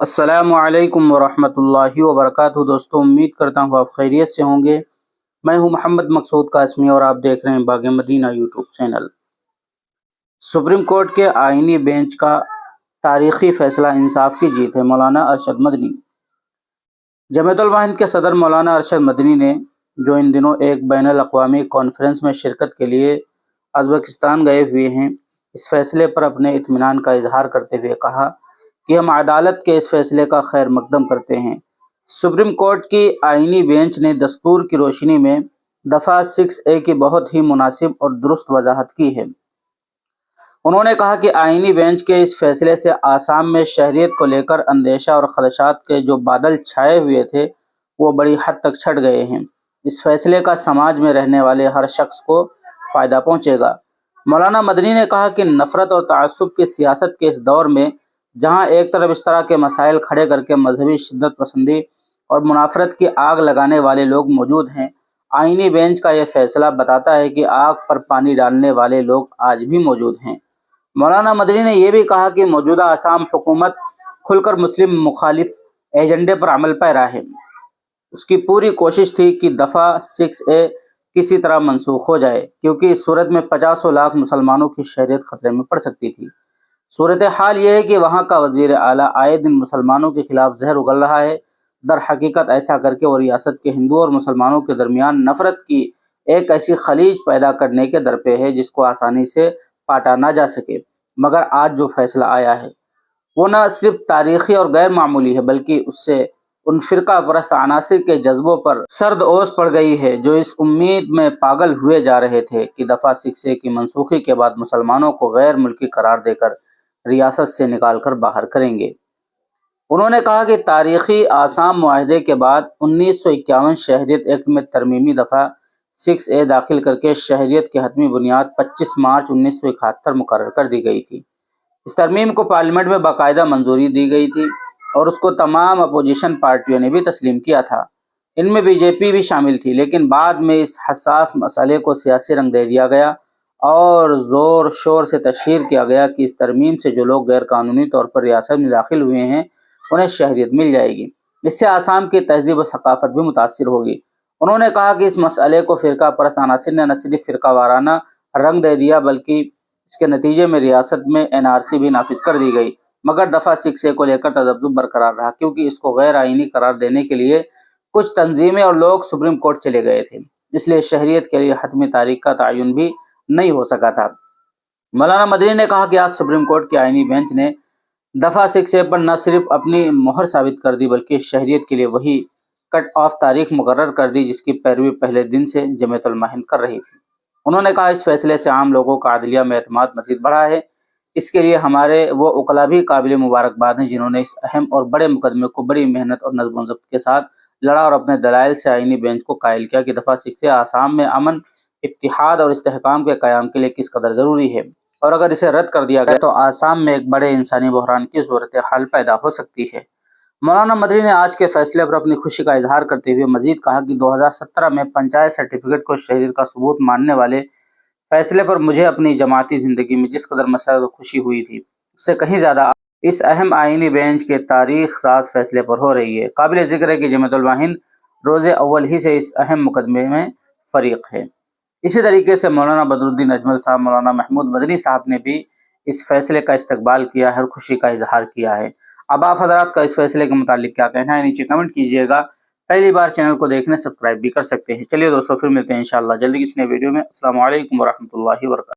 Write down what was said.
السلام علیکم ورحمۃ اللہ وبرکاتہ دوستوں، امید کرتا ہوں آپ خیریت سے ہوں گے۔ میں ہوں محمد مقصود قاسمی اور آپ دیکھ رہے ہیں باغ مدینہ یوٹیوب چینل۔ سپریم کورٹ کے آئینی بینچ کا تاریخی فیصلہ انصاف کی جیت ہے، مولانا ارشد مدنی۔ جمعیت الموحدین کے صدر مولانا ارشد مدنی نے جو ان دنوں ایک بین الاقوامی کانفرنس میں شرکت کے لیے ازبکستان گئے ہوئے ہیں، اس فیصلے پر اپنے اطمینان کا اظہار کرتے ہوئے کہا کہ ہم عدالت کے اس فیصلے کا خیر مقدم کرتے ہیں۔ سپریم کورٹ کی آئینی بینچ نے دستور کی روشنی میں دفعہ 6A کی بہت ہی مناسب اور درست وضاحت کی ہے۔ انہوں نے کہا کہ آئینی بینچ کے اس فیصلے سے آسام میں شہریت کو لے کر اندیشہ اور خدشات کے جو بادل چھائے ہوئے تھے وہ بڑی حد تک چھٹ گئے ہیں۔ اس فیصلے کا سماج میں رہنے والے ہر شخص کو فائدہ پہنچے گا۔ مولانا مدنی نے کہا کہ نفرت اور تعصب کی سیاست کے اس دور میں جہاں ایک طرف اس طرح کے مسائل کھڑے کر کے مذہبی شدت پسندی اور منافرت کی آگ لگانے والے لوگ موجود ہیں، آئینی بینچ کا یہ فیصلہ بتاتا ہے کہ آگ پر پانی ڈالنے والے لوگ آج بھی موجود ہیں۔ مولانا مدنی نے یہ بھی کہا کہ موجودہ آسام حکومت کھل کر مسلم مخالف ایجنڈے پر عمل پیرا ہے۔ اس کی پوری کوشش تھی کہ دفعہ 6A کسی طرح منسوخ ہو جائے، کیونکہ اس صورت میں 50 لاکھ مسلمانوں کی شہریت خطرے میں پڑ سکتی تھی۔ صورتحال یہ ہے کہ وہاں کا وزیر اعلیٰ آئے دن مسلمانوں کے خلاف زہر اگل رہا ہے۔ در حقیقت ایسا کر کے وہ ریاست کے ہندوؤں اور مسلمانوں کے درمیان نفرت کی ایک ایسی خلیج پیدا کرنے کے درپے ہے جس کو آسانی سے پاٹا نہ جا سکے۔ مگر آج جو فیصلہ آیا ہے وہ نہ صرف تاریخی اور غیر معمولی ہے، بلکہ اس سے ان فرقہ پرست عناصر کے جذبوں پر سرد اوس پڑ گئی ہے جو اس امید میں پاگل ہوئے جا رہے تھے کہ دفعہ 6A کی منسوخی کے بعد مسلمانوں کو غیر ملکی قرار دے کر ریاست سے نکال کر باہر کریں گے۔ انہوں نے کہا کہ تاریخی آسام معاہدے کے بعد 1951 شہریت ایکٹ میں ترمیمی دفعہ 6A داخل کر کے شہریت کی حتمی بنیاد 25 مارچ 1971 مقرر کر دی گئی تھی۔ اس ترمیم کو پارلیمنٹ میں باقاعدہ منظوری دی گئی تھی اور اس کو تمام اپوزیشن پارٹیوں نے بھی تسلیم کیا تھا، ان میں BJP بھی شامل تھی، لیکن بعد میں اس حساس مسئلے کو سیاسی رنگ دے دیا گیا اور زور شور سے تشہیر کیا گیا کہ اس ترمیم سے جو لوگ غیر قانونی طور پر ریاست میں داخل ہوئے ہیں انہیں شہریت مل جائے گی۔ اس سے آسام کی تہذیب و ثقافت بھی متاثر ہوگی۔ انہوں نے کہا کہ اس مسئلے کو فرقہ پرست عناصر نے نہ صرف فرقہ وارانہ رنگ دے دیا بلکہ اس کے نتیجے میں ریاست میں NRC بھی نافذ کر دی گئی، مگر دفعہ 6A کو لے کر تذبذب برقرار رہا، کیونکہ اس کو غیر آئینی قرار دینے کے لیے کچھ تنظیمیں اور لوگ سپریم کورٹ چلے گئے تھے، اس لیے شہریت کے لیے حتمی تاریخ کا تعین بھی نہیں ہو سکا تھا۔ مولانا مدنی نے کہا کہ آج سپریم کورٹ کی آئینی بینچ نے دفعہ 6A پر نہ صرف اپنی مہر ثابت کر دی بلکہ شہریت کے لیے وہی کٹ آف تاریخ مقرر کر دی جس کی پیروی پہلے دن سے جمعیت الموحدین کر رہی تھی۔ انہوں نے کہا اس فیصلے سے عام لوگوں کا عدلیہ میں اعتماد مزید بڑھا ہے۔ اس کے لیے ہمارے وہ وکلاء بھی قابل مبارکباد ہیں جنہوں نے اس اہم اور بڑے مقدمے کو بڑی محنت اور نظم و ضبط کے ساتھ لڑا اور اپنے دلائل سے آئینی بینچ کو قائل کیا کہ دفعہ 6A آسام میں امن، اتحاد اور استحکام کے قیام کے لیے کس قدر ضروری ہے، اور اگر اسے رد کر دیا گیا تو آسام میں ایک بڑے انسانی بحران کی صورتحال پیدا ہو سکتی ہے۔ مولانا مدنی نے آج کے فیصلے پر اپنی خوشی کا اظہار کرتے ہوئے مزید کہا کہ 2017 میں پنچایت سرٹیفکیٹ کو شہریت کا ثبوت ماننے والے فیصلے پر مجھے اپنی جماعتی زندگی میں جس قدر مسرت و خوشی ہوئی تھی اس سے کہیں زیادہ اس اہم آئینی بینچ کے تاریخ ساز فیصلے پر ہو رہی ہے۔ قابل ذکر ہے کہ جمعیت الموحدین روز اول ہی سے اس اہم مقدمے میں فریق ہے۔ اسی طریقے سے مولانا بدر الدین اجمل صاحب، مولانا محمود مدنی صاحب نے بھی اس فیصلے کا استقبال کیا ہے اور خوشی کا اظہار کیا ہے۔ اب آپ حضرات کا اس فیصلے کے متعلق کیا کہنا ہے نیچے کمنٹ کیجیے گا۔ پہلی بار چینل کو دیکھنے سبسکرائب بھی کر سکتے ہیں۔ چلیے دوستو، پھر ملتے ہیں انشاءاللہ جلدی کسی نئے ویڈیو میں۔ السلام علیکم ورحمۃ اللہ وبرکاتہ۔